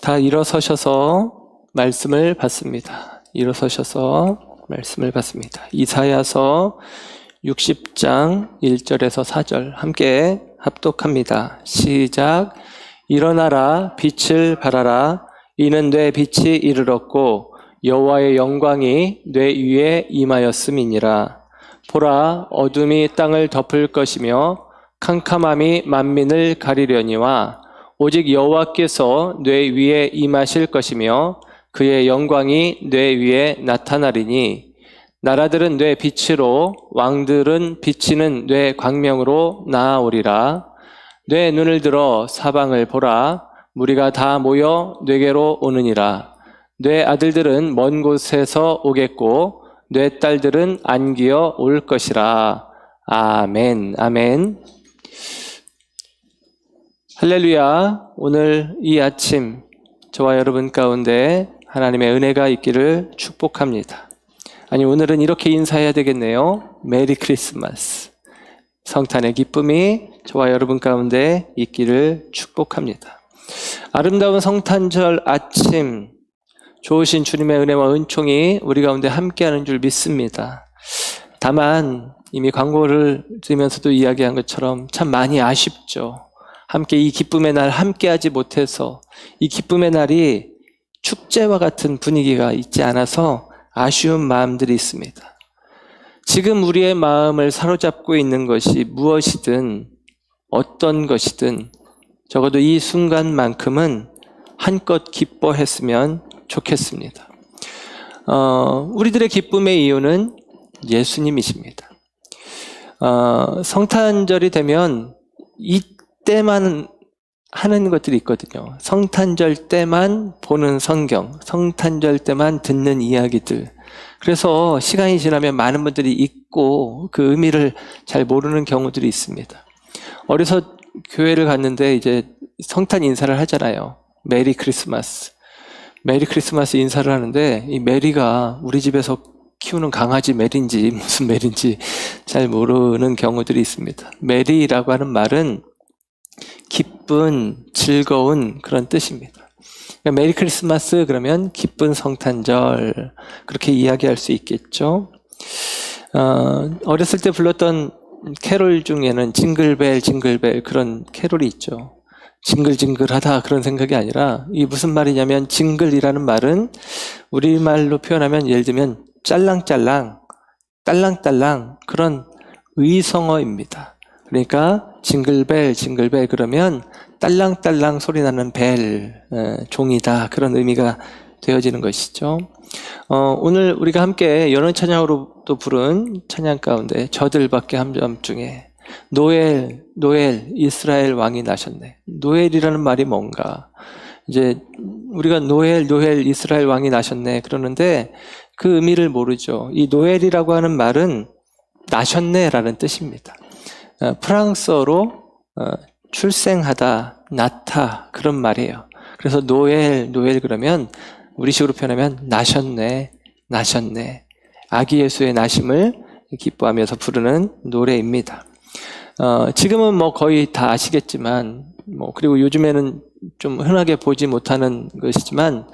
다 일어서셔서 말씀을 받습니다. 일어서셔서 말씀을 받습니다. 이사야서 60장 1절에서 4절 함께 합독합니다. 시작. 일어나라, 빛을 발하라. 이는 내 빛이 이르렀고 여호와의 영광이 내 위에 임하였음이니라. 보라, 어둠이 땅을 덮을 것이며 캄캄함이 만민을 가리려니와 오직 여호와께서 내 위에 임하실 것이며 그의 영광이 내 위에 나타나리니 나라들은 내 빛으로 왕들은 비치는 내 광명으로 나아오리라. 내 눈을 들어 사방을 보라. 무리가 다 모여 내게로 오느니라. 내 아들들은 먼 곳에서 오겠고 내 딸들은 안기어 올 것이라. 아멘. 아멘. 할렐루야. 오늘 이 아침 저와 여러분 가운데 하나님의 은혜가 있기를 축복합니다. 아니, 오늘은 이렇게 인사해야 되겠네요. 메리 크리스마스. 성탄의 기쁨이 저와 여러분 가운데 있기를 축복합니다. 아름다운 성탄절 아침, 좋으신 주님의 은혜와 은총이 우리 가운데 함께하는 줄 믿습니다. 다만 이미 광고를 들으면서도 이야기한 것처럼 참 많이 아쉽죠. 함께 이 기쁨의 날 함께하지 못해서 이 기쁨의 날이 축제와 같은 분위기가 있지 않아서 아쉬운 마음들이 있습니다. 지금 우리의 마음을 사로잡고 있는 것이 무엇이든 어떤 것이든 적어도 이 순간만큼은 한껏 기뻐했으면 좋겠습니다. 우리들의 기쁨의 이유는 예수님이십니다. 성탄절이 되면 이때만 하는 것들이 있거든요. 성탄절 때만 보는 성경, 성탄절 때만 듣는 이야기들. 그래서 시간이 지나면 많은 분들이 잊고 그 의미를 잘 모르는 경우들이 있습니다. 어려서 교회를 갔는데 이제 성탄 인사를 하잖아요. 메리 크리스마스. 메리 크리스마스 인사를 하는데 이 메리가 우리 집에서 키우는 강아지 메리인지 무슨 메리인지 잘 모르는 경우들이 있습니다. 메리라고 하는 말은 기쁜, 즐거운 그런 뜻입니다. 그러니까 메리 크리스마스 그러면 기쁜 성탄절 그렇게 이야기할 수 있겠죠. 어렸을 때 불렀던 캐롤 중에는 징글벨 징글벨 그런 캐롤이 있죠. 징글징글하다 그런 생각이 아니라 이게 무슨 말이냐면 징글이라는 말은 우리말로 표현하면 예를 들면 짤랑짤랑, 딸랑딸랑 그런 의성어입니다. 그러니까 징글벨 징글벨 그러면 딸랑딸랑 소리 나는 벨, 종이다 그런 의미가 되어지는 것이죠. 오늘 우리가 함께 연원 찬양으로 또 부른 찬양 가운데 저들밖에 함정 중에 노엘 이스라엘 왕이 나셨네. 노엘이라는 말이 뭔가? 이제 우리가 노엘 이스라엘 왕이 나셨네 그러는데 그 의미를 모르죠. 이 노엘이라고 하는 말은 나셨네라는 뜻입니다. 프랑스어로 출생하다, 낳다 그런 말이에요. 그래서 노엘 그러면 우리식으로 표현하면 나셨네. 아기 예수의 나심을 기뻐하면서 부르는 노래입니다. 지금은 뭐 거의 다 아시겠지만, 그리고 요즘에는 좀 흔하게 보지 못하는 것이지만,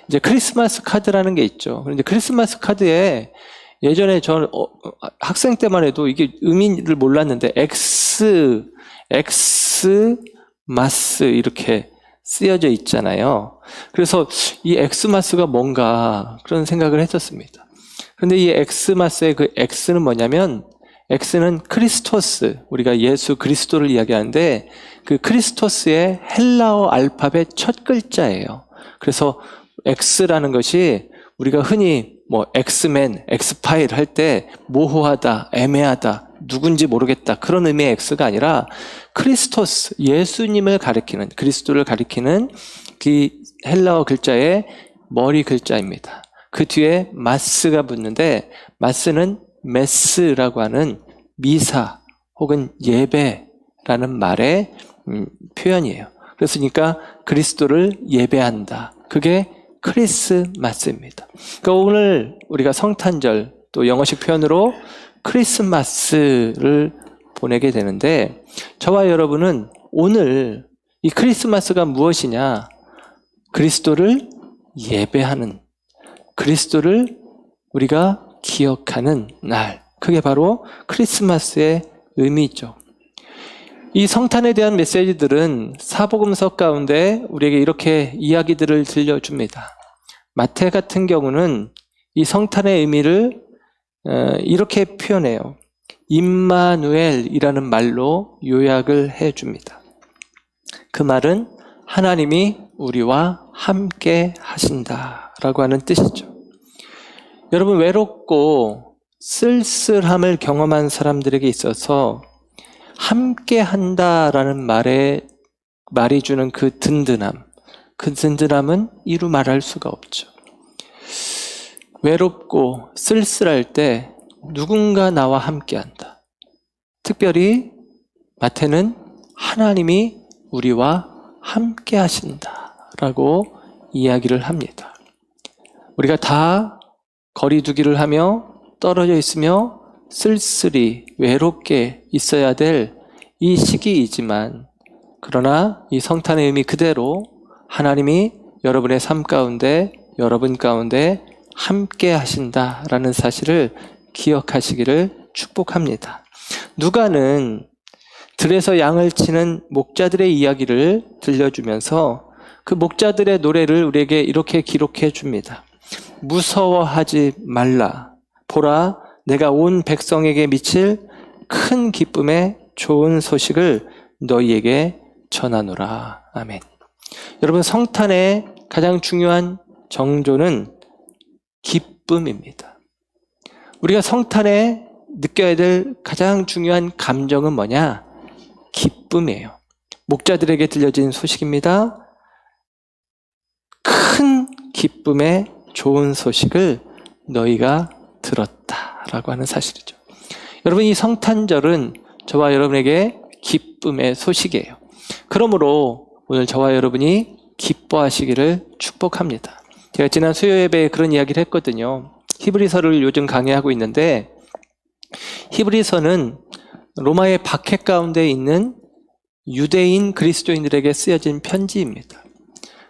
이제 크리스마스 카드라는 게 있죠. 그런데 크리스마스 카드에 예전에 저는 학생 때만 해도 이게 의미를 몰랐는데, 엑스마스 이렇게 쓰여져 있잖아요. 그래서 이 엑스마스가 뭔가 그런 생각을 했었습니다. 그런데 이 엑스마스의 그 X는 뭐냐면, X는 크리스토스, 우리가 예수 그리스도를 이야기하는데 그 크리스토스의 헬라어 알파벳 첫 글자예요. 그래서 X라는 것이 우리가 흔히 엑스맨, 엑스파일 할 때 모호하다, 애매하다, 누군지 모르겠다 그런 의미의 X가 아니라 크리스토스, 예수님을 가리키는, 그리스도를 가리키는 그 헬라어 글자의 머리 글자입니다. 그 뒤에 마스가 붙는데 마스는 메스라고 하는 미사 혹은 예배라는 말의 표현이에요. 그러니까 그리스도를 예배한다. 그게 크리스마스입니다. 그러니까 오늘 우리가 성탄절 또 영어식 표현으로 크리스마스를 보내게 되는데 저와 여러분은 오늘 이 크리스마스가 무엇이냐? 그리스도를 예배하는, 그리스도를 우리가 기억하는 날, 그게 바로 크리스마스의 의미죠. 이 성탄에 대한 메시지들은 사복음서 가운데 우리에게 이렇게 이야기들을 들려줍니다. 마태 같은 경우는 이 성탄의 의미를 이렇게 표현해요. 임마누엘이라는 말로 요약을 해줍니다. 그 말은 하나님이 우리와 함께 하신다라고 하는 뜻이죠. 여러분, 외롭고 쓸쓸함을 경험한 사람들에게 있어서 함께 한다라는 말이 주는 그 든든함은 이루 말할 수가 없죠. 외롭고 쓸쓸할 때 누군가 나와 함께 한다. 특별히 마태는 하나님이 우리와 함께 하신다라고 이야기를 합니다. 우리가 다 거리두기를 하며 떨어져 있으며 쓸쓸히 외롭게 있어야 될 이 시기이지만, 그러나 이 성탄의 의미 그대로 하나님이 여러분의 삶 가운데, 여러분 가운데 함께 하신다라는 사실을 기억하시기를 축복합니다. 누가는 들에서 양을 치는 목자들의 이야기를 들려주면서 그 목자들의 노래를 우리에게 이렇게 기록해 줍니다. 무서워하지 말라. 보라, 내가 온 백성에게 미칠 큰 기쁨의 좋은 소식을 너희에게 전하노라. 아멘. 여러분, 성탄의 가장 중요한 정조는 기쁨입니다. 우리가 성탄에 느껴야 될 가장 중요한 감정은 뭐냐? 기쁨이에요. 목자들에게 들려진 소식입니다. 큰 기쁨의 좋은 소식을 너희가 들었다라고 하는 사실이죠. 여러분, 이 성탄절은 저와 여러분에게 기쁨의 소식이에요. 그러므로 오늘 저와 여러분이 기뻐하시기를 축복합니다. 제가 지난 수요 예배에 그런 이야기를 했거든요. 히브리서를 요즘 강의하고 있는데, 히브리서는 로마의 박해 가운데 있는 유대인 그리스도인들에게 쓰여진 편지입니다.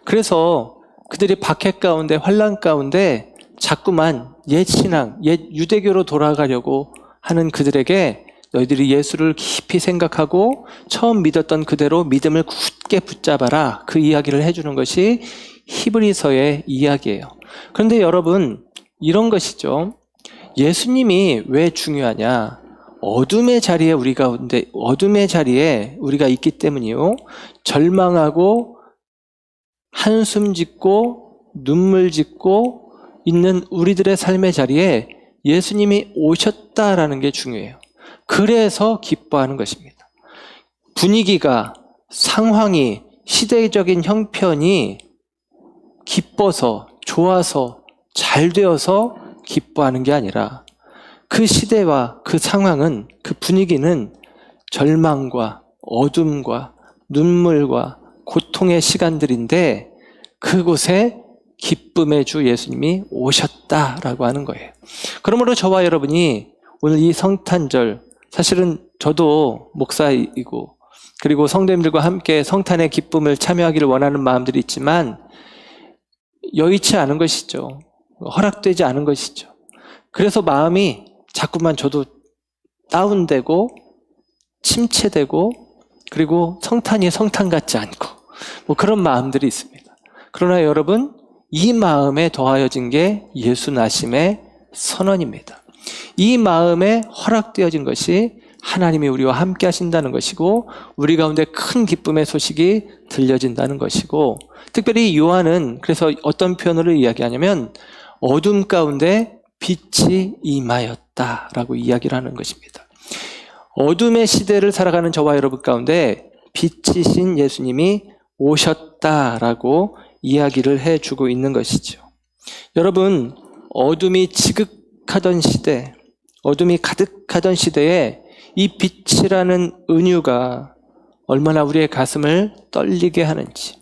그래서 그들이 박해 가운데, 환난 가운데 자꾸만 옛 신앙, 옛 유대교로 돌아가려고 하는 그들에게 너희들이 예수를 깊이 생각하고 처음 믿었던 그대로 믿음을 굳게 붙잡아라, 그 이야기를 해주는 것이 히브리서의 이야기예요. 그런데 여러분, 이런 것이죠. 예수님이 왜 중요하냐? 어둠의 자리에 우리가 있기 때문이요. 절망하고 한숨 짓고 눈물 짓고 있는 우리들의 삶의 자리에 예수님이 오셨다라는 게 중요해요. 그래서 기뻐하는 것입니다. 분위기가, 상황이, 시대적인 형편이 기뻐서, 좋아서, 잘 되어서 기뻐하는 게 아니라, 그 시대와 그 상황은, 그 분위기는 절망과 어둠과 눈물과 고통의 시간들인데, 그곳에 기쁨의 주 예수님이 오셨다라고 하는 거예요. 그러므로 저와 여러분이 오늘 이 성탄절, 사실은 저도 목사이고 그리고 성도님들과 함께 성탄의 기쁨을 참여하기를 원하는 마음들이 있지만 여의치 않은 것이죠. 허락되지 않은 것이죠. 그래서 마음이 자꾸만 저도 다운되고 침체되고, 그리고 성탄이 성탄 같지 않고 그런 마음들이 있습니다. 그러나 여러분, 이 마음에 더하여진 게 예수 나심의 선언입니다. 이 마음에 허락되어진 것이 하나님이 우리와 함께 하신다는 것이고, 우리 가운데 큰 기쁨의 소식이 들려진다는 것이고, 특별히 요한은 그래서 어떤 표현으로 이야기하냐면 어둠 가운데 빛이 임하였다라고 이야기를 하는 것입니다. 어둠의 시대를 살아가는 저와 여러분 가운데 빛이신 예수님이 오셨다라고 이야기를 해주고 있는 것이죠. 여러분, 어둠이 지극하던 시대, 어둠이 가득하던 시대에 이 빛이라는 은유가 얼마나 우리의 가슴을 떨리게 하는지,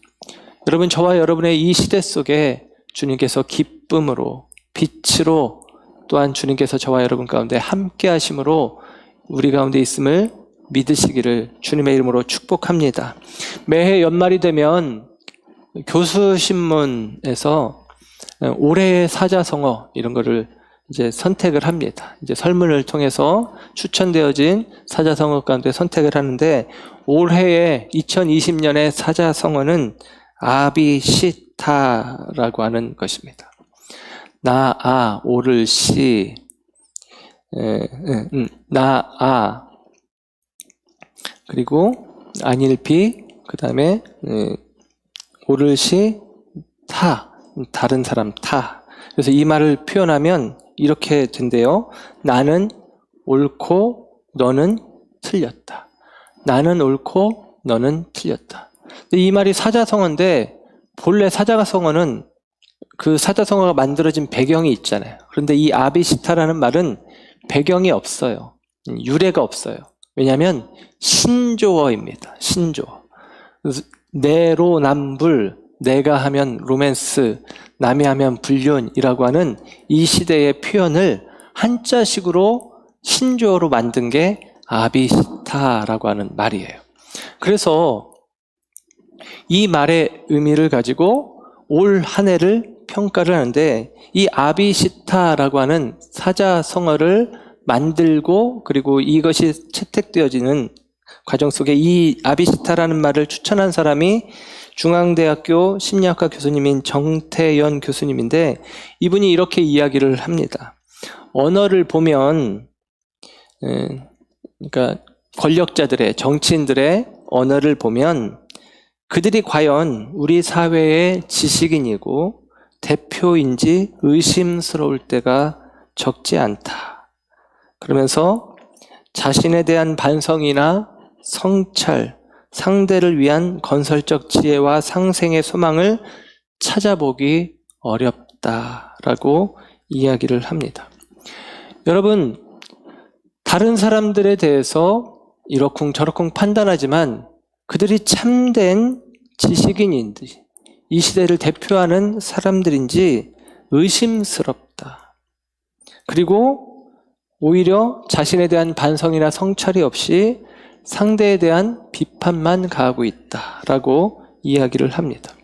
여러분, 저와 여러분의 이 시대 속에 주님께서 기쁨으로, 빛으로, 또한 주님께서 저와 여러분 가운데 함께 하심으로 우리 가운데 있음을 믿으시기를 주님의 이름으로 축복합니다. 매해 연말이 되면 교수신문에서 올해의 사자성어 이런 거를 이제 선택을 합니다. 이제 설문을 통해서 추천되어진 사자성어 가운데 선택을 하는데 올해의 2020년의 사자성어는 아비시타라고 하는 것입니다. 오를 시, 그리고 안일비, 그 다음에 오를 시, 다른 사람 그래서 이 말을 표현하면 이렇게 된대요. 나는 옳고 너는 틀렸다. 나는 옳고 너는 틀렸다. 이 말이 사자성어인데 본래 사자성어는 그 사자성어가 만들어진 배경이 있잖아요. 그런데 이 아비시타라는 말은 배경이 없어요. 유래가 없어요. 왜냐하면 신조어입니다. 신조어. 내로남불, 내가 하면 로맨스, 남이 하면 불륜이라고 하는 이 시대의 표현을 한자식으로 신조어로 만든 게 아비시타라고 하는 말이에요. 그래서 이 말의 의미를 가지고 올 한 해를 평가를 하는데 이 아비시타라고 하는 사자성어를 만들고 그리고 이것이 채택되어지는 과정 속에 이 아비시타라는 말을 추천한 사람이 중앙대학교 심리학과 교수님인 정태연 교수님인데 이분이 이렇게 이야기를 합니다. 언어를 보면 그러니까 권력자들의 정치인들의 언어를 보면 그들이 과연 우리 사회의 지식인이고 대표인지 의심스러울 때가 적지 않다. 그러면서 자신에 대한 반성이나 성찰, 상대를 위한 건설적 지혜와 상생의 소망을 찾아보기 어렵다라고 이야기를 합니다. 여러분, 다른 사람들에 대해서 이러쿵저러쿵 판단하지만 그들이 참된 지식인인지 이 시대를 대표하는 사람들인지 의심스럽다. 그리고 오히려 자신에 대한 반성이나 성찰이 없이 상대에 대한 비판만 가하고 있다라고 이야기를 합니다.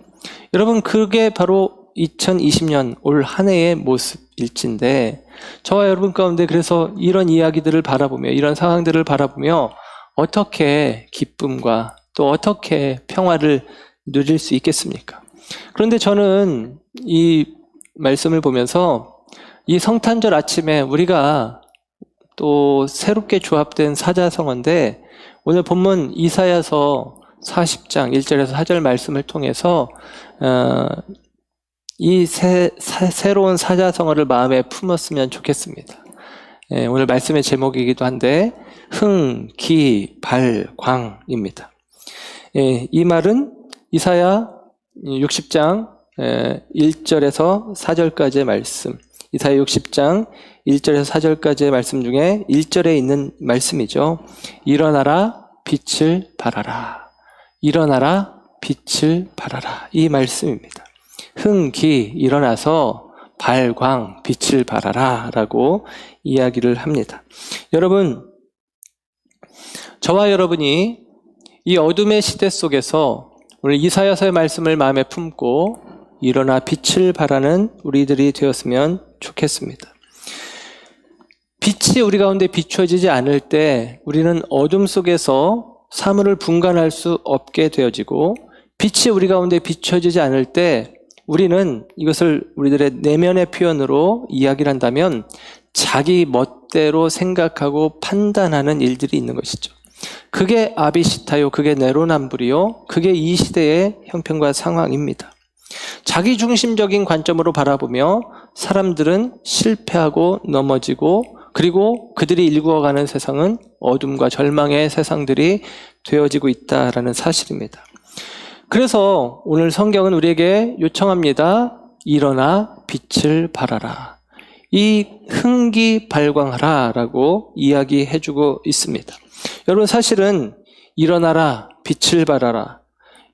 여러분, 그게 바로 2020년 올 한 해의 모습일진데 저와 여러분 가운데 그래서 이런 이야기들을 바라보며 이런 상황들을 바라보며 어떻게 기쁨과 또 어떻게 평화를 누릴 수 있겠습니까? 그런데 저는 이 말씀을 보면서 이 성탄절 아침에 우리가 또 새롭게 조합된 사자성어인데 오늘 본문 이사야서 40장 1절에서 4절 말씀을 통해서 이 새로운 사자성어를 마음에 품었으면 좋겠습니다. 오늘 말씀의 제목이기도 한데 흥기발광입니다. 이 말은 이사야 60장 1절에서 4절까지의 말씀, 이사야 60장 1절에서 4절까지의 말씀 중에 1절에 있는 말씀이죠. 일어나라 빛을 발하라. 일어나라 빛을 발하라. 이 말씀입니다. 흥기, 일어나서 발광, 빛을 발하라 라고 이야기를 합니다. 여러분, 저와 여러분이 이 어둠의 시대 속에서 오늘 이사야서의 말씀을 마음에 품고 일어나 빛을 발하는 우리들이 되었으면 좋겠습니다. 빛이 우리 가운데 비춰지지 않을 때 우리는 어둠 속에서 사물을 분간할 수 없게 되어지고 빛이 우리 가운데 비춰지지 않을 때 우리는 이것을 우리들의 내면의 표현으로 이야기를 한다면 자기 멋대로 생각하고 판단하는 일들이 있는 것이죠. 그게 아비시타요, 그게 내로남불이요, 그게 이 시대의 형편과 상황입니다. 자기중심적인 관점으로 바라보며 사람들은 실패하고 넘어지고 그리고 그들이 일구어가는 세상은 어둠과 절망의 세상들이 되어지고 있다라는 사실입니다. 그래서 오늘 성경은 우리에게 요청합니다. 일어나 빛을 발하라. 이 흥기 발광하라 라고 이야기해주고 있습니다. 여러분, 사실은 일어나라 빛을 발하라,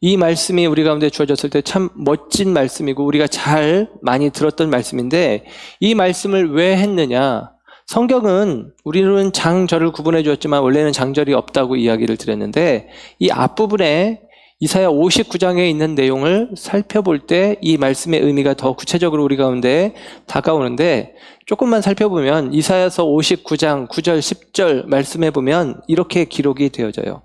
이 말씀이 우리 가운데 주어졌을 때 참 멋진 말씀이고 우리가 잘 많이 들었던 말씀인데 이 말씀을 왜 했느냐? 성경은 우리는 장절을 구분해 주었지만 원래는 장절이 없다고 이야기를 드렸는데 이 앞부분에 이사야 59장에 있는 내용을 살펴볼 때 이 말씀의 의미가 더 구체적으로 우리 가운데 다가오는데, 조금만 살펴보면 이사야서 59장 9절 10절 말씀해 보면 이렇게 기록이 되어져요.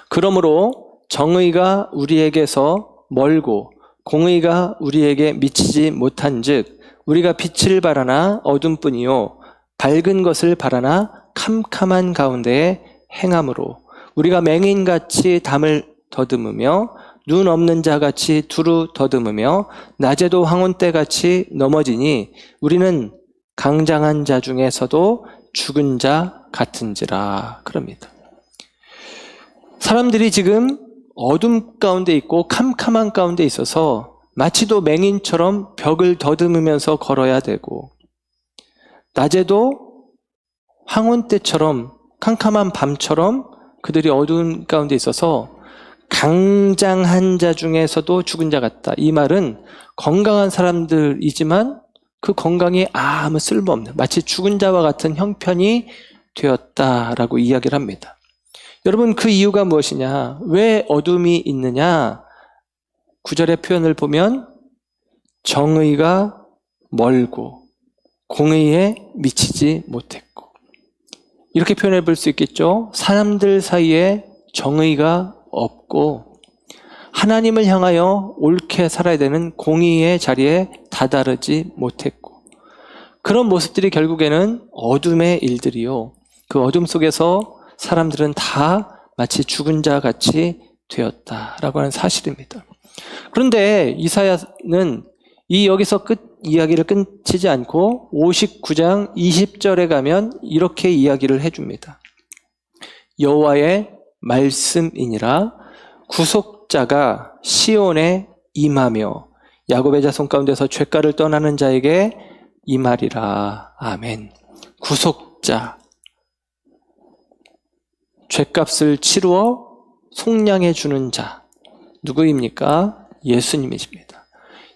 그러므로 정의가 우리에게서 멀고 공의가 우리에게 미치지 못한즉 우리가 빛을 바라나 어둠뿐이요 밝은 것을 바라나 캄캄한 가운데에 행함으로 우리가 맹인같이 담을 더듬으며 눈 없는 자같이 두루 더듬으며 낮에도 황혼때같이 넘어지니 우리는 강장한 자 중에서도 죽은 자 같은지라. 그럽니다. 사람들이 지금 어둠 가운데 있고 캄캄한 가운데 있어서 마치도 맹인처럼 벽을 더듬으면서 걸어야 되고, 낮에도 황혼때처럼 캄캄한 밤처럼 그들이 어두운 가운데 있어서 강장한 자 중에서도 죽은 자 같다. 이 말은 건강한 사람들이지만 그 건강이 아무 쓸모없는, 마치 죽은 자와 같은 형편이 되었다라고 이야기를 합니다. 여러분, 그 이유가 무엇이냐? 왜 어둠이 있느냐? 9절의 표현을 보면 정의가 멀고 공의에 미치지 못했고, 이렇게 표현해 볼 수 있겠죠? 사람들 사이에 정의가 없고 하나님을 향하여 옳게 살아야 되는 공의의 자리에 다다르지 못했고, 그런 모습들이 결국에는 어둠의 일들이요, 그 어둠 속에서 사람들은 다 마치 죽은 자 같이 되었다라고 하는 사실입니다. 그런데 이사야는 여기서 이야기를 끊지 않고 59장 20절에 가면 이렇게 이야기를 해줍니다. 여호와의 말씀이니라 구속자가 시온에 임하며 야곱의 자손 가운데서 죄가를 떠나는 자에게 임하리라. 아멘. 구속자, 죄값을 치루어 속량해 주는 자, 누구입니까? 예수님이십니다.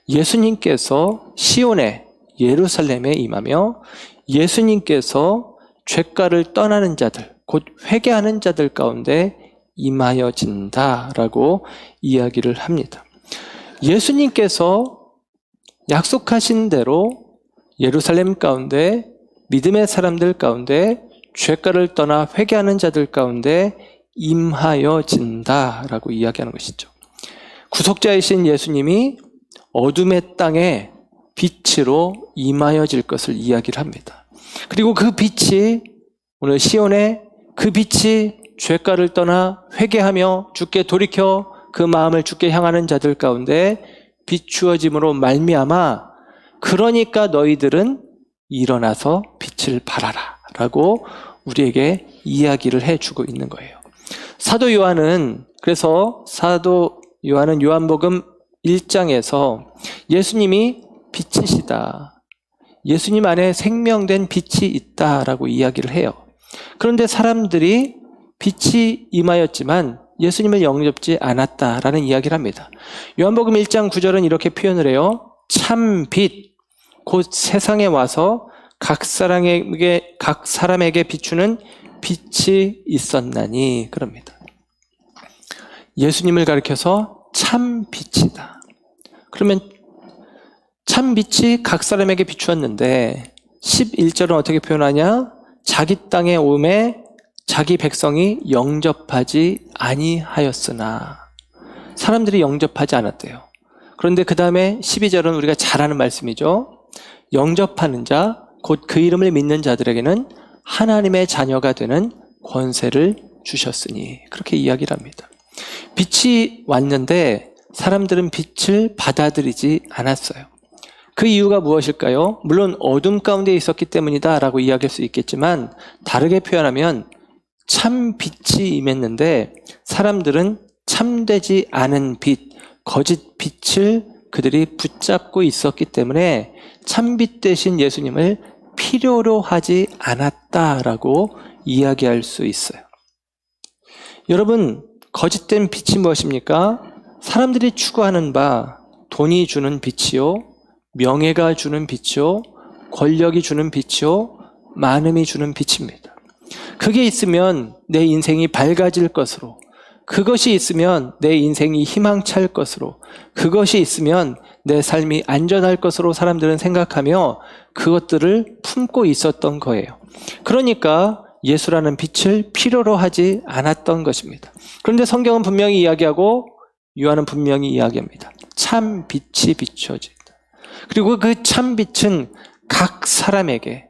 예수님께서 시온에, 예루살렘에 임하며 예수님께서 죄가를 떠나는 자들, 곧 회개하는 자들 가운데 임하여진다라고 이야기를 합니다. 예수님께서 약속하신 대로 예루살렘 가운데, 믿음의 사람들 가운데, 죄가를 떠나 회개하는 자들 가운데 임하여진다라고 이야기하는 것이죠. 구속자이신 예수님이 어둠의 땅에 빛으로 임하여질 것을 이야기를 합니다. 그리고 그 빛이, 오늘 시온에 그 빛이 죄가를 떠나 회개하며 주께 돌이켜 그 마음을 주께 향하는 자들 가운데 비추어짐으로 말미암아 그러니까 너희들은 일어나서 빛을 발하라 라고 우리에게 이야기를 해주고 있는 거예요. 사도 요한은 요한복음 1장에서 예수님이 빛이시다, 예수님 안에 생명된 빛이 있다라고 이야기를 해요. 그런데 사람들이 빛이 임하였지만 예수님을 영접지 않았다라는 이야기를 합니다. 요한복음 1장 9절은 이렇게 표현을 해요. 참 빛, 곧 세상에 와서 각 사람에게 비추는 빛이 있었나니, 그럽니다. 예수님을 가리켜서 참 빛이다. 그러면 참 빛이 각 사람에게 비추었는데 11절은 어떻게 표현하냐? 자기 땅에 오매 자기 백성이 영접하지 아니하였으나, 사람들이 영접하지 않았대요. 그런데 그 다음에 12절은 우리가 잘 아는 말씀이죠. 영접하는 자, 곧 그 이름을 믿는 자들에게는 하나님의 자녀가 되는 권세를 주셨으니, 그렇게 이야기를 합니다. 빛이 왔는데 사람들은 빛을 받아들이지 않았어요. 그 이유가 무엇일까요? 물론 어둠 가운데 있었기 때문이다 라고 이야기할 수 있겠지만, 다르게 표현하면 참 빛이 임했는데 사람들은 참되지 않은 빛, 거짓 빛을 그들이 붙잡고 있었기 때문에 참빛 대신 예수님을 필요로 하지 않았다라고 이야기할 수 있어요. 여러분, 거짓된 빛이 무엇입니까? 사람들이 추구하는 바, 돈이 주는 빛이요, 명예가 주는 빛이요, 권력이 주는 빛이요, 많음이 주는 빛입니다. 그게 있으면 내 인생이 밝아질 것으로, 그것이 있으면 내 인생이 희망찰 것으로, 그것이 있으면 내 삶이 안전할 것으로 사람들은 생각하며 그것들을 품고 있었던 거예요. 그러니까 예수라는 빛을 필요로 하지 않았던 것입니다. 그런데 성경은 분명히 이야기하고 요한은 분명히 이야기합니다. 참 빛이 비춰진다. 그리고 그 참 빛은 각 사람에게,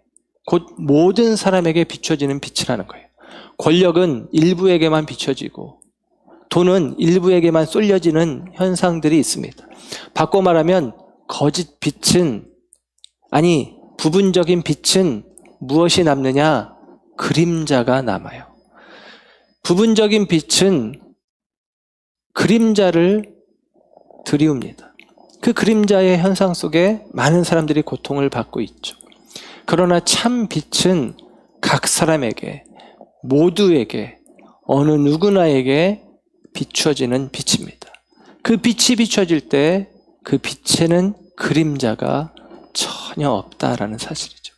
곧 모든 사람에게 비춰지는 빛이라는 거예요. 권력은 일부에게만 비춰지고 돈은 일부에게만 쏠려지는 현상들이 있습니다. 바꿔 말하면 거짓 빛은, 아니 부분적인 빛은 무엇이 남느냐? 그림자가 남아요. 부분적인 빛은 그림자를 드리웁니다. 그 그림자의 현상 속에 많은 사람들이 고통을 받고 있죠. 그러나 참 빛은 각 사람에게, 모두에게, 어느 누구나에게 비춰지는 빛입니다. 그 빛이 비춰질 때 그 빛에는 그림자가 전혀 없다라는 사실이죠.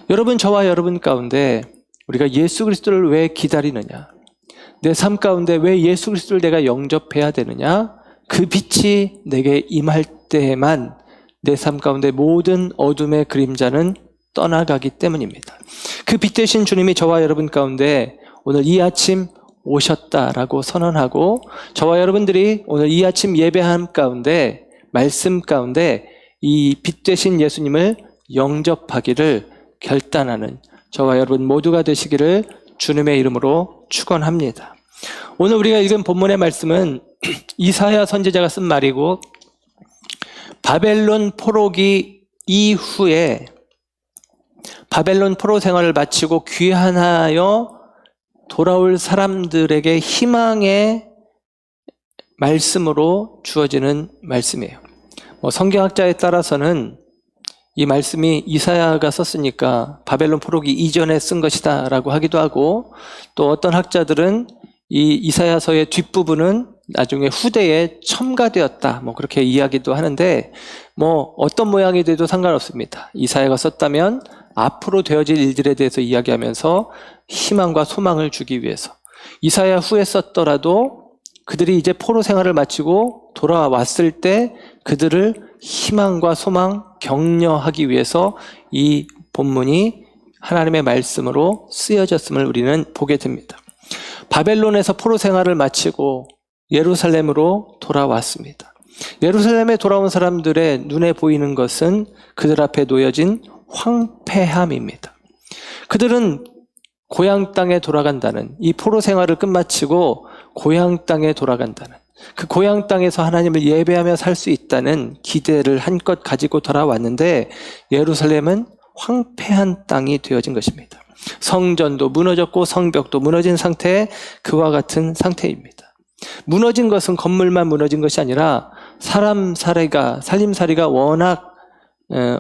여러분, 저와 여러분 가운데 우리가 예수 그리스도를 왜 기다리느냐? 내 삶 가운데 왜 예수 그리스도를 내가 영접해야 되느냐? 그 빛이 내게 임할 때에만 내 삶 가운데 모든 어둠의 그림자는 떠나가기 때문입니다. 그 빛 되신 주님이 저와 여러분 가운데 오늘 이 아침 오셨다라고 선언하고, 저와 여러분들이 오늘 이 아침 예배함 가운데, 말씀 가운데 이 빛 되신 예수님을 영접하기를 결단하는 저와 여러분 모두가 되시기를 주님의 이름으로 축원합니다. 오늘 우리가 읽은 본문의 말씀은 이사야 선지자가 쓴 말이고, 바벨론 포로기 이후에 바벨론 포로 생활을 마치고 귀환하여 돌아올 사람들에게 희망의 말씀으로 주어지는 말씀이에요. 성경학자에 따라서는 이 말씀이 이사야가 썼으니까 바벨론 포로기 이전에 쓴 것이다 라고 하기도 하고, 또 어떤 학자들은 이 이사야서의 뒷부분은 나중에 후대에 첨가되었다 그렇게 이야기도 하는데, 어떤 모양이 돼도 상관없습니다. 이사야가 썼다면 앞으로 되어질 일들에 대해서 이야기하면서 희망과 소망을 주기 위해서, 이사야 후에 썼더라도 그들이 이제 포로 생활을 마치고 돌아왔을 때 그들을 희망과 소망, 격려하기 위해서 이 본문이 하나님의 말씀으로 쓰여졌음을 우리는 보게 됩니다. 바벨론에서 포로 생활을 마치고 예루살렘으로 돌아왔습니다. 예루살렘에 돌아온 사람들의 눈에 보이는 것은 그들 앞에 놓여진 황폐함입니다. 그들은 고향 땅에 돌아간다는, 이 포로 생활을 끝마치고 고향 땅에 돌아간다는, 그 고향 땅에서 하나님을 예배하며 살 수 있다는 기대를 한껏 가지고 돌아왔는데, 예루살렘은 황폐한 땅이 되어진 것입니다. 성전도 무너졌고 성벽도 무너진 상태에 그와 같은 상태입니다. 무너진 것은 건물만 무너진 것이 아니라 살림살이가 워낙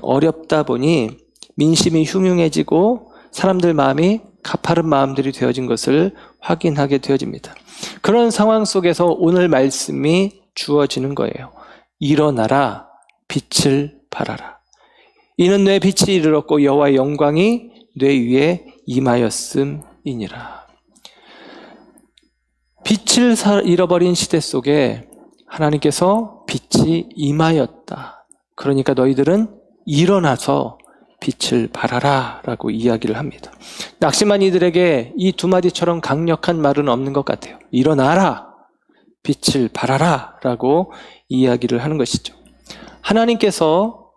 어렵다 보니 민심이 흉흉해지고 사람들 마음이 가파른 마음들이 되어진 것을 확인하게 되어집니다. 그런 상황 속에서 오늘 말씀이 주어지는 거예요. 일어나라, 빛을 발하라. 이는 내 빛이 이르렀고 여호와의 영광이 내 위에 임하였음이니라. 빛을 잃어버린 시대 속에 하나님께서 빛이 임하였다. 그러니까 너희들은 일어나서 빛을 발하라 라고 이야기를 합니다. 낙심한 이들에게 이 두 마디처럼 강력한 말은 없는 것 같아요. 일어나라, 빛을 발하라 라고 이야기를 하는 것이죠. 하나님께서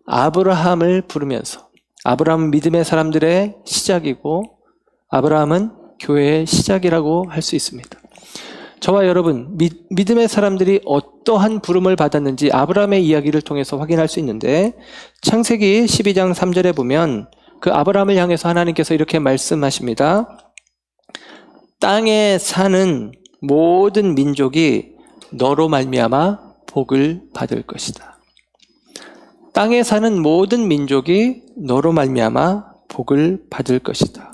아브라함을 부르면서, 아브라함은 믿음의 사람들의 시작이고 아브라함은 교회의 시작이라고 할 수 있습니다. 저와 여러분, 믿음의 사람들이 어떠한 부름을 받았는지 아브라함의 이야기를 통해서 확인할 수 있는데, 창세기 12장 3절에 보면 그 아브라함을 향해서 하나님께서 이렇게 말씀하십니다. 땅에 사는 모든 민족이 너로 말미암아 복을 받을 것이다. 땅에 사는 모든 민족이 너로 말미암아 복을 받을 것이다.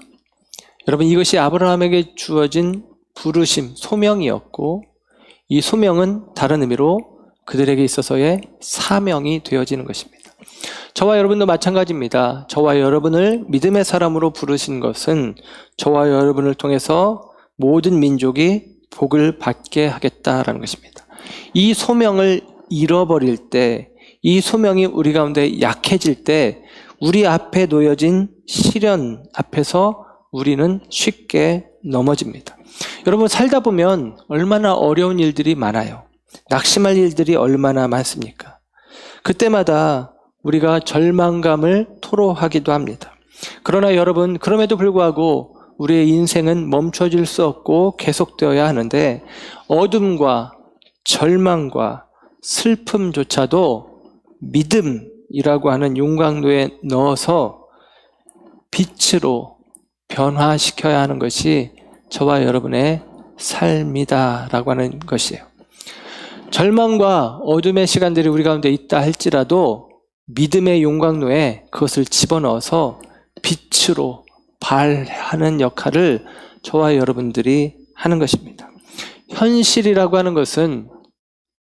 여러분, 이것이 아브라함에게 주어진 부르심, 소명이었고, 이 소명은 다른 의미로 그들에게 있어서의 사명이 되어지는 것입니다. 저와 여러분도 마찬가지입니다. 저와 여러분을 믿음의 사람으로 부르신 것은 저와 여러분을 통해서 모든 민족이 복을 받게 하겠다라는 것입니다. 이 소명을 잃어버릴 때, 이 소명이 우리 가운데 약해질 때 우리 앞에 놓여진 시련 앞에서 우리는 쉽게 넘어집니다. 여러분, 살다 보면 얼마나 어려운 일들이 많아요. 낙심할 일들이 얼마나 많습니까? 그때마다 우리가 절망감을 토로하기도 합니다. 그러나 여러분, 그럼에도 불구하고 우리의 인생은 멈춰질 수 없고 계속되어야 하는데, 어둠과 절망과 슬픔조차도 믿음이라고 하는 용광로에 넣어서 빛으로 변화시켜야 하는 것이 저와 여러분의 삶이다라고 하는 것이에요. 절망과 어둠의 시간들이 우리 가운데 있다 할지라도 믿음의 용광로에 그것을 집어넣어서 빛으로 발하는 역할을 저와 여러분들이 하는 것입니다. 현실이라고 하는 것은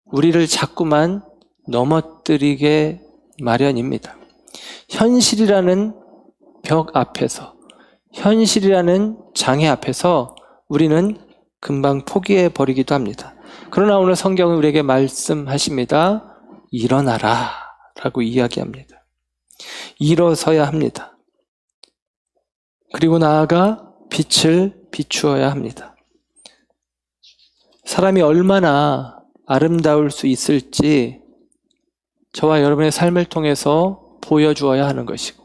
우리를 자꾸만 넘어뜨리게 마련입니다. 현실이라는 벽 앞에서, 현실이라는 장애 앞에서 우리는 금방 포기해 버리기도 합니다. 그러나 오늘 성경은 우리에게 말씀하십니다. 일어나라 라고 이야기합니다. 일어서야 합니다. 그리고 나아가 빛을 비추어야 합니다. 사람이 얼마나 아름다울 수 있을지 저와 여러분의 삶을 통해서 보여주어야 하는 것이고,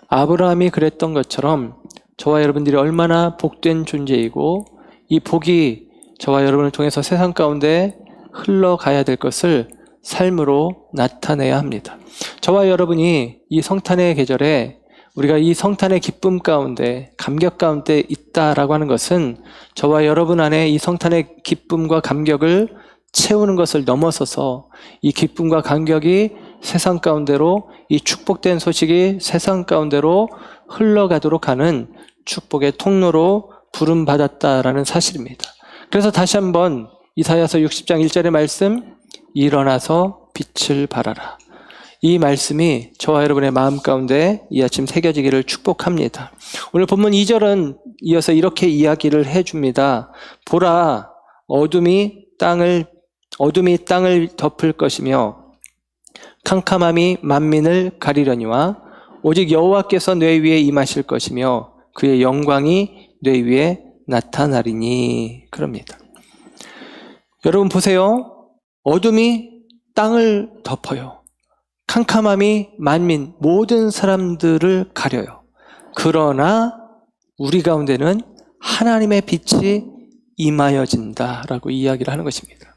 아브라함이 그랬던 것처럼 저와 여러분들이 얼마나 복된 존재이고 이 복이 저와 여러분을 통해서 세상 가운데 흘러가야 될 것을 삶으로 나타내야 합니다. 저와 여러분이 이 성탄의 계절에 우리가 이 성탄의 기쁨 가운데, 감격 가운데 있다라고 하는 것은 저와 여러분 안에 이 성탄의 기쁨과 감격을 채우는 것을 넘어서서 이 기쁨과 감격이 세상 가운데로, 이 축복된 소식이 세상 가운데로 흘러가도록 하는 축복의 통로로 부름받았다라는 사실입니다. 그래서 다시 한번 이사야서 60장 1절의 말씀, 일어나서 빛을 발하라. 이 말씀이 저와 여러분의 마음 가운데 이 아침 새겨지기를 축복합니다. 오늘 본문 2절은 이어서 이렇게 이야기를 해줍니다. 보라, 어둠이 땅을 덮을 것이며 캄캄함이 만민을 가리려니와 오직 여호와께서 뇌 위에 임하실 것이며 그의 영광이 뇌 위에 나타나리니. 그럽니다. 여러분 보세요. 어둠이 땅을 덮어요. 캄캄함이 만민, 모든 사람들을 가려요. 그러나 우리 가운데는 하나님의 빛이 임하여진다라고 이야기를 하는 것입니다.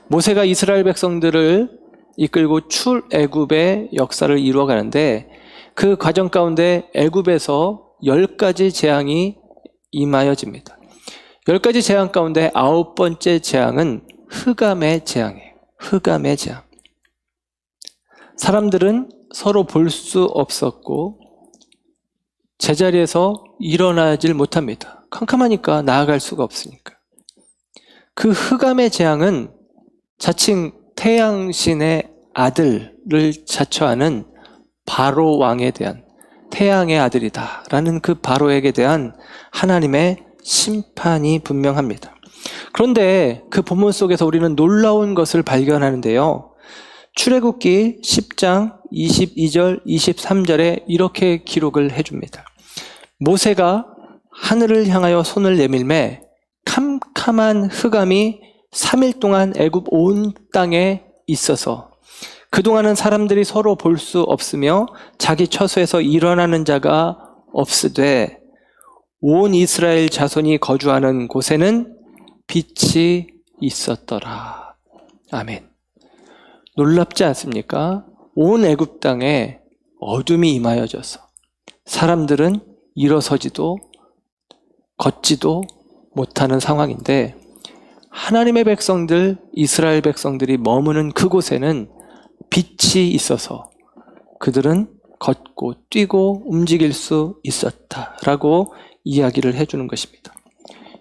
모세가 이스라엘 백성들을 이끌고 출애굽의 역사를 이루어가는데 그 과정 가운데 애굽에서 10가지 재앙이 임하여집니다. 10가지 재앙 가운데 9번째 재앙은 흑암의 재앙이에요. 흑암의 재앙. 사람들은 서로 볼 수 없었고 제자리에서 일어나질 못합니다. 캄캄하니까 나아갈 수가 없으니까. 그 흑암의 재앙은 자칭 태양신의 아들을 자처하는 바로 왕에 대한, 태양의 아들이다라는 그 바로에게 대한 하나님의 심판이 분명합니다. 그런데 그 본문 속에서 우리는 놀라운 것을 발견하는데요. 출애굽기 10장 22절 23절에 이렇게 기록을 해줍니다. 모세가 하늘을 향하여 손을 내밀매 캄캄한 흑암이 3일 동안 애굽 온 땅에 있어서 그동안은 사람들이 서로 볼 수 없으며 자기 처소에서 일어나는 자가 없으되 온 이스라엘 자손이 거주하는 곳에는 빛이 있었더라. 아멘. 놀랍지 않습니까? 온 애굽 땅에 어둠이 임하여져서 사람들은 일어서지도 걷지도 못하는 상황인데 하나님의 백성들, 이스라엘 백성들이 머무는 그곳에는 빛이 있어서 그들은 걷고 뛰고 움직일 수 있었다라고 이야기를 해주는 것입니다.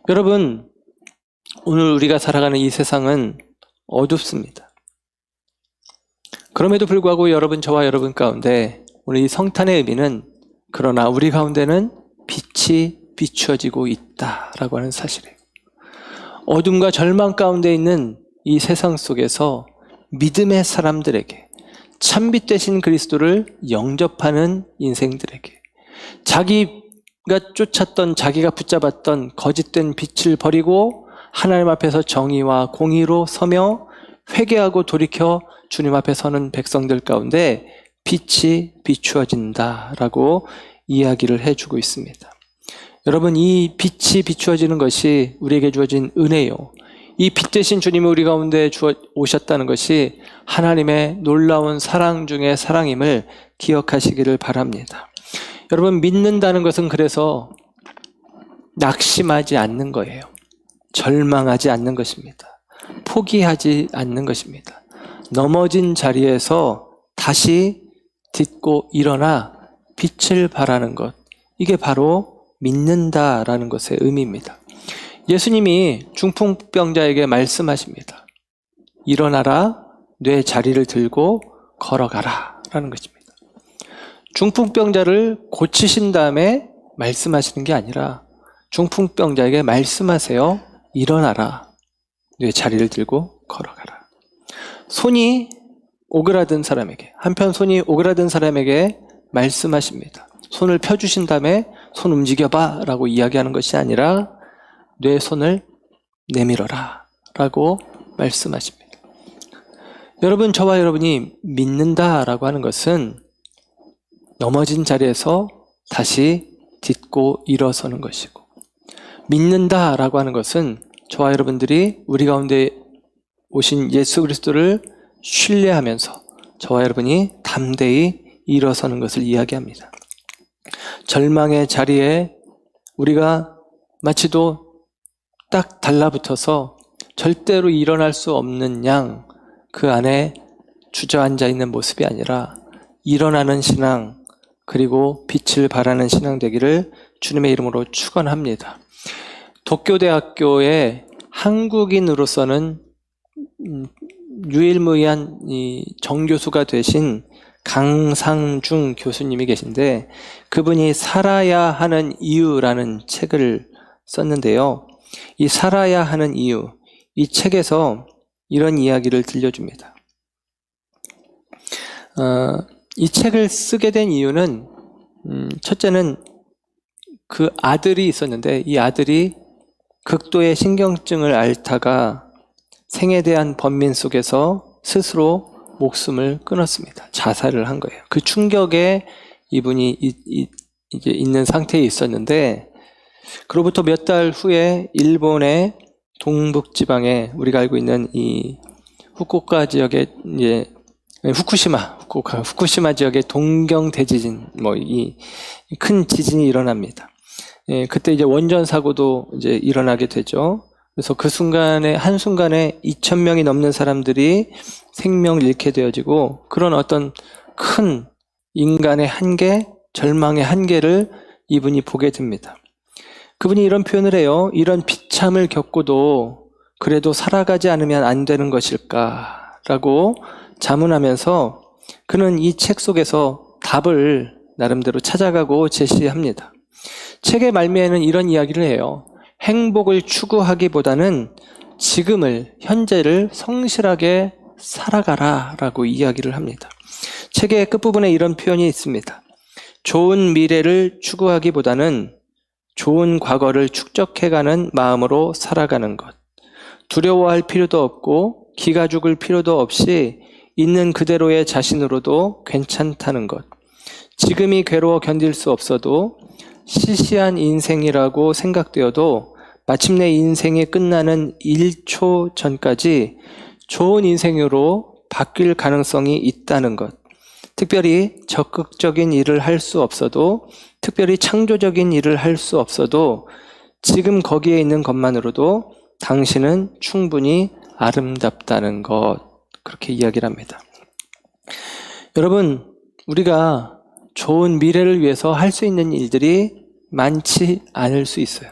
여러분, 오늘 우리가 살아가는 이 세상은 어둡습니다. 그럼에도 불구하고 여러분, 저와 여러분 가운데 오늘 이 성탄의 의미는 그러나 우리 가운데는 빛이 비추어지고 있다라고 하는 사실이에요. 어둠과 절망 가운데 있는 이 세상 속에서 믿음의 사람들에게, 참빛 되신 그리스도를 영접하는 인생들에게, 자기가 쫓았던, 자기가 붙잡았던 거짓된 빛을 버리고 하나님 앞에서 정의와 공의로 서며 회개하고 돌이켜 주님 앞에 서는 백성들 가운데 빛이 비추어진다라고 이야기를 해주고 있습니다. 여러분, 이 빛이 비추어지는 것이 우리에게 주어진 은혜요. 이 빛 대신 주님이 우리 가운데 오셨다는 것이 하나님의 놀라운 사랑 중에 사랑임을 기억하시기를 바랍니다. 여러분, 믿는다는 것은 그래서 낙심하지 않는 거예요. 절망하지 않는 것입니다. 포기하지 않는 것입니다. 넘어진 자리에서 다시 딛고 일어나 빛을 발하는 것, 이게 바로 믿는다라는 것의 의미입니다. 예수님이 중풍병자에게 말씀하십니다. 일어나라, 내 자리를 들고 걸어가라 라는 것입니다. 중풍병자를 고치신 다음에 말씀하시는 게 아니라 중풍병자에게 말씀하세요. 일어나라, 내 자리를 들고 걸어가라. 손이 오그라든 사람에게, 한편 손이 오그라든 사람에게 말씀하십니다. 손을 펴주신 다음에 손 움직여봐 라고 이야기하는 것이 아니라 내 손을 내밀어라 라고 말씀하십니다. 여러분, 저와 여러분이 믿는다라고 하는 것은 넘어진 자리에서 다시 딛고 일어서는 것이고, 믿는다라고 하는 것은 저와 여러분들이 우리 가운데 오신 예수 그리스도를 신뢰하면서 저와 여러분이 담대히 일어서는 것을 이야기합니다. 절망의 자리에 우리가 마치도 딱 달라붙어서 절대로 일어날 수 없는 양, 그 안에 주저앉아 있는 모습이 아니라 일어나는 신앙, 그리고 빛을 발하는 신앙 되기를 주님의 이름으로 축원합니다. 도쿄대학교의 한국인으로서는 유일무이한 이 정교수가 되신 강상중 교수님이 계신데, 그분이 살아야 하는 이유라는 책을 썼는데요. 이 살아야 하는 이유, 이 책에서 이런 이야기를 들려줍니다. 이 책을 쓰게 된 이유는 첫째는 그 아들이 있었는데, 이 아들이 극도의 신경증을 앓다가 생에 대한 번민 속에서 스스로 목숨을 끊었습니다. 자살을 한 거예요. 그 충격에 이분이 이제 있는 상태에 있었는데, 그로부터 몇 달 후에 일본의 동북지방에 우리가 알고 있는 이 후쿠오카 지역의 이제 후쿠시마 지역의 동경 대지진, 이 큰 지진이 일어납니다. 그때 이제 원전 사고도 이제 일어나게 되죠. 그래서 그 순간에, 한순간에 2,000명이 넘는 사람들이 생명을 잃게 되어지고, 그런 어떤 큰 인간의 한계, 절망의 한계를 이분이 보게 됩니다. 그분이 이런 표현을 해요. 이런 비참을 겪고도 그래도 살아가지 않으면 안 되는 것일까라고 자문하면서 그는 이 책 속에서 답을 나름대로 찾아가고 제시합니다. 책의 말미에는 이런 이야기를 해요. 행복을 추구하기보다는 지금을, 현재를 성실하게 살아가라 라고 이야기를 합니다. 책의 끝부분에 이런 표현이 있습니다. 좋은 미래를 추구하기보다는 좋은 과거를 축적해가는 마음으로 살아가는 것. 두려워할 필요도 없고 기가 죽을 필요도 없이 있는 그대로의 자신으로도 괜찮다는 것. 지금이 괴로워 견딜 수 없어도 시시한 인생이라고 생각되어도 마침내 인생이 끝나는 1초 전까지 좋은 인생으로 바뀔 가능성이 있다는 것. 특별히 적극적인 일을 할 수 없어도, 특별히 창조적인 일을 할 수 없어도 지금 거기에 있는 것만으로도 당신은 충분히 아름답다는 것. 그렇게 이야기를 합니다. 여러분, 우리가 좋은 미래를 위해서 할 수 있는 일들이 많지 않을 수 있어요.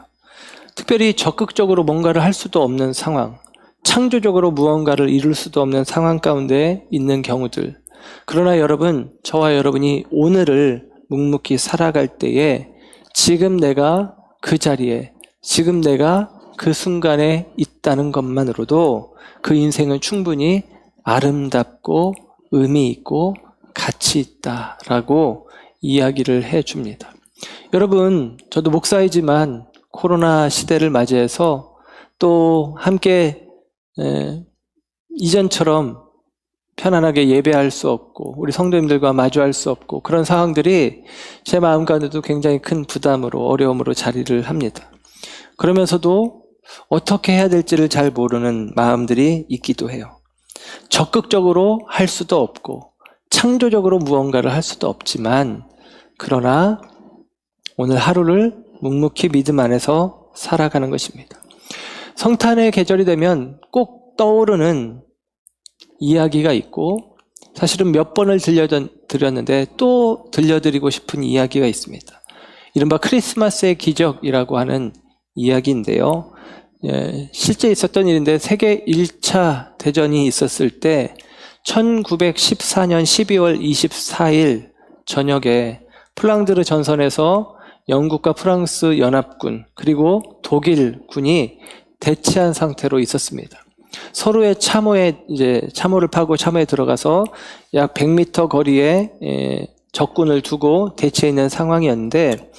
특별히 적극적으로 뭔가를 할 수도 없는 상황, 창조적으로 무언가를 이룰 수도 없는 상황 가운데 있는 경우들. 그러나 여러분, 저와 여러분이 오늘을 묵묵히 살아갈 때에 지금 내가 그 자리에, 지금 내가 그 순간에 있다는 것만으로도 그 인생은 충분히 아름답고 의미 있고 가치 있다라고 이야기를 해줍니다. 여러분, 저도 목사이지만 코로나 시대를 맞이해서 또 함께 이전처럼 편안하게 예배할 수 없고 우리 성도님들과 마주할 수 없고 그런 상황들이 제 마음 가운데도 굉장히 큰 부담으로 어려움으로 자리를 합니다. 그러면서도 어떻게 해야 될지를 잘 모르는 마음들이 있기도 해요. 적극적으로 할 수도 없고 창조적으로 무언가를 할 수도 없지만 그러나 오늘 하루를 묵묵히 믿음 안에서 살아가는 것입니다. 성탄의 계절이 되면 꼭 떠오르는 이야기가 있고 사실은 몇 번을 들려드렸는데 또 들려드리고 싶은 이야기가 있습니다. 이른바 크리스마스의 기적이라고 하는 이야기인데요. 실제 있었던 일인데 세계 1차 대전이 있었을 때 1914년 12월 24일 저녁에 플랑드르 전선에서 영국과 프랑스 연합군 그리고 독일군이 대치한 상태로 있었습니다. 서로의 참호를 파고 참호에 들어가서 약 100m 거리에 적군을 두고 대치해 있는 상황이었는데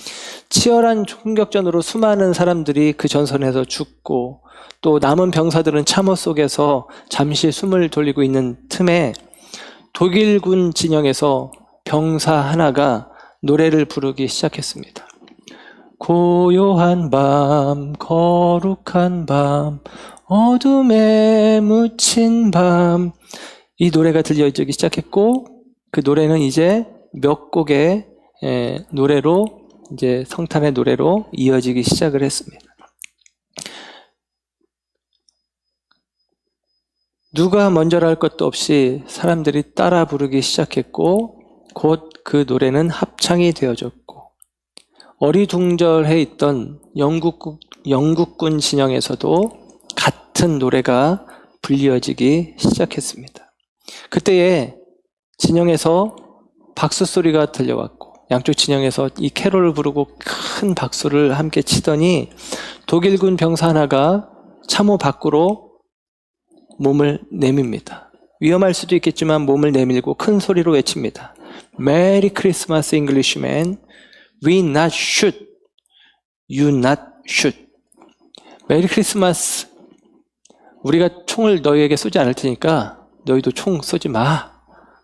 치열한 총격전으로 수많은 사람들이 그 전선에서 죽고 또 남은 병사들은 참호 속에서 잠시 숨을 돌리고 있는 틈에 독일군 진영에서 병사 하나가 노래를 부르기 시작했습니다. 고요한 밤, 거룩한 밤, 어둠에 묻힌 밤. 이 노래가 들려지기 시작했고 그 노래는 이제 몇 곡의 노래로 이제 성탄의 노래로 이어지기 시작을 했습니다. 누가 먼저라 할 것도 없이 사람들이 따라 부르기 시작했고 곧 그 노래는 합창이 되어졌고 어리둥절해 있던 영국군 진영에서도 같은 노래가 불리어지기 시작했습니다. 그때에 진영에서 박수 소리가 들려왔고 양쪽 진영에서 이 캐롤을 부르고 큰 박수를 함께 치더니 독일군 병사 하나가 참호 밖으로 몸을 내밉니다. 위험할 수도 있겠지만 몸을 내밀고 큰 소리로 외칩니다. Merry Christmas, Englishman. We not shoot. You not shoot. 메리 크리스마스. 우리가 총을 너희에게 쏘지 않을 테니까 너희도 총 쏘지 마.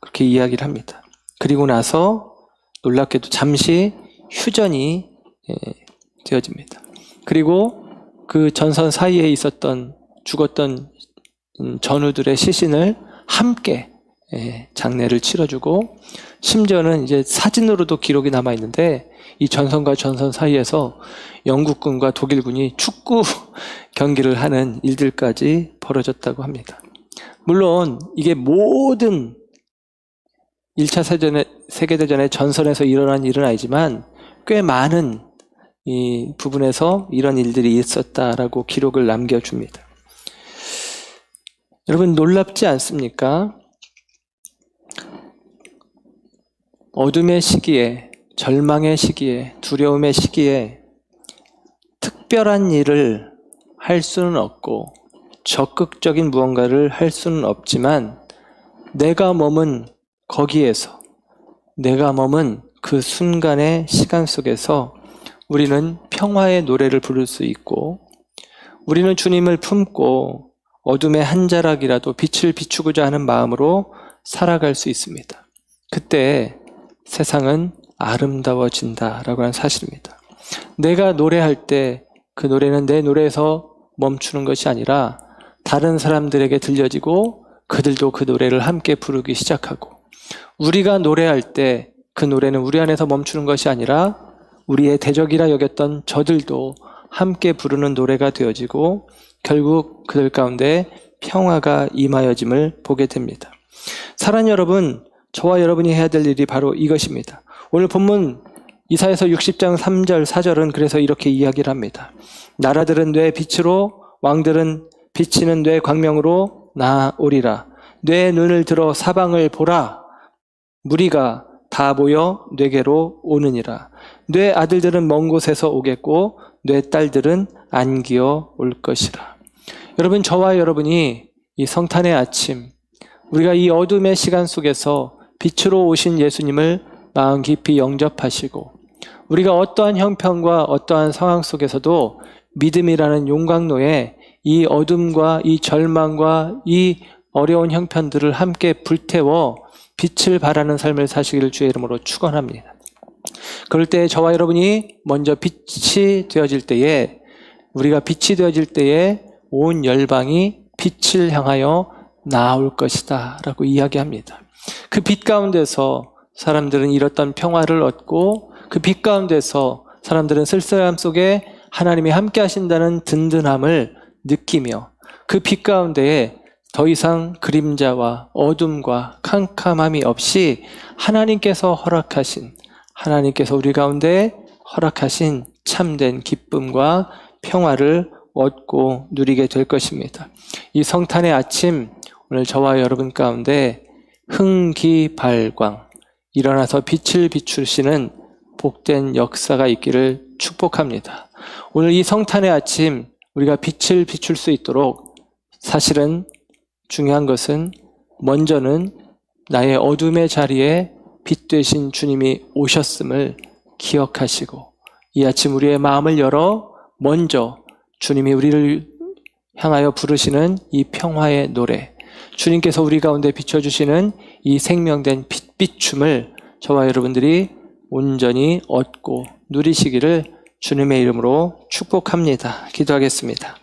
그렇게 이야기를 합니다. 그리고 나서 놀랍게도 잠시 휴전이 되어집니다. 그리고 그 전선 사이에 있었던 죽었던 전우들의 시신을 함께 장례를 치러주고 심지어는 이제 사진으로도 기록이 남아 있는데 이 전선과 전선 사이에서 영국군과 독일군이 축구 경기를 하는 일들까지 벌어졌다고 합니다. 물론 이게 모든 1차 세계대전의 전선에서 일어난 일은 아니지만 꽤 많은 이 부분에서 이런 일들이 있었다라고 기록을 남겨줍니다. 여러분 놀랍지 않습니까? 어둠의 시기에, 절망의 시기에, 두려움의 시기에 특별한 일을 할 수는 없고 적극적인 무언가를 할 수는 없지만 내가 머문 거기에서, 내가 머문 그 순간의 시간 속에서 우리는 평화의 노래를 부를 수 있고 우리는 주님을 품고 어둠의 한 자락이라도 빛을 비추고자 하는 마음으로 살아갈 수 있습니다. 그때 세상은 아름다워진다라고 하는 사실입니다. 내가 노래할 때 그 노래는 내 노래에서 멈추는 것이 아니라 다른 사람들에게 들려지고 그들도 그 노래를 함께 부르기 시작하고 우리가 노래할 때 그 노래는 우리 안에서 멈추는 것이 아니라 우리의 대적이라 여겼던 저들도 함께 부르는 노래가 되어지고 결국 그들 가운데 평화가 임하여짐을 보게 됩니다. 사랑하는 여러분, 저와 여러분이 해야 될 일이 바로 이것입니다. 오늘 본문 이사야서 60장 3절 4절은 그래서 이렇게 이야기를 합니다. 나라들은 뇌 빛으로 왕들은 비치는 뇌 광명으로 나오리라. 뇌 눈을 들어 사방을 보라. 무리가 다 모여 뇌게로 오느니라. 뇌 아들들은 먼 곳에서 오겠고 내 딸들은 안기어 올 것이라. 여러분, 저와 여러분이 이 성탄의 아침, 우리가 이 어둠의 시간 속에서 빛으로 오신 예수님을 마음 깊이 영접하시고, 우리가 어떠한 형편과 어떠한 상황 속에서도 믿음이라는 용광로에 이 어둠과 이 절망과 이 어려운 형편들을 함께 불태워 빛을 발하는 삶을 사시기를 주의 이름으로 축원합니다. 그럴 때 저와 여러분이 먼저 빛이 되어질 때에, 우리가 빛이 되어질 때에 온 열방이 빛을 향하여 나올 것이다 라고 이야기합니다. 그 빛 가운데서 사람들은 잃었던 평화를 얻고, 그 빛 가운데서 사람들은 쓸쓸함 속에 하나님이 함께 하신다는 든든함을 느끼며, 그 빛 가운데에 더 이상 그림자와 어둠과 캄캄함이 없이 하나님께서 허락하신, 하나님께서 우리 가운데 허락하신 참된 기쁨과 평화를 얻고 누리게 될 것입니다. 이 성탄의 아침, 오늘 저와 여러분 가운데 흥기발광, 일어나서 빛을 비추시는 복된 역사가 있기를 축복합니다. 오늘 이 성탄의 아침, 우리가 빛을 비출 수 있도록 사실은 중요한 것은 먼저는 나의 어둠의 자리에 빛 되신 주님이 오셨음을 기억하시고, 이 아침 우리의 마음을 열어 먼저 주님이 우리를 향하여 부르시는 이 평화의 노래, 주님께서 우리 가운데 비춰주시는 이 생명된 빛비춤을 저와 여러분들이 온전히 얻고 누리시기를 주님의 이름으로 축복합니다. 기도하겠습니다.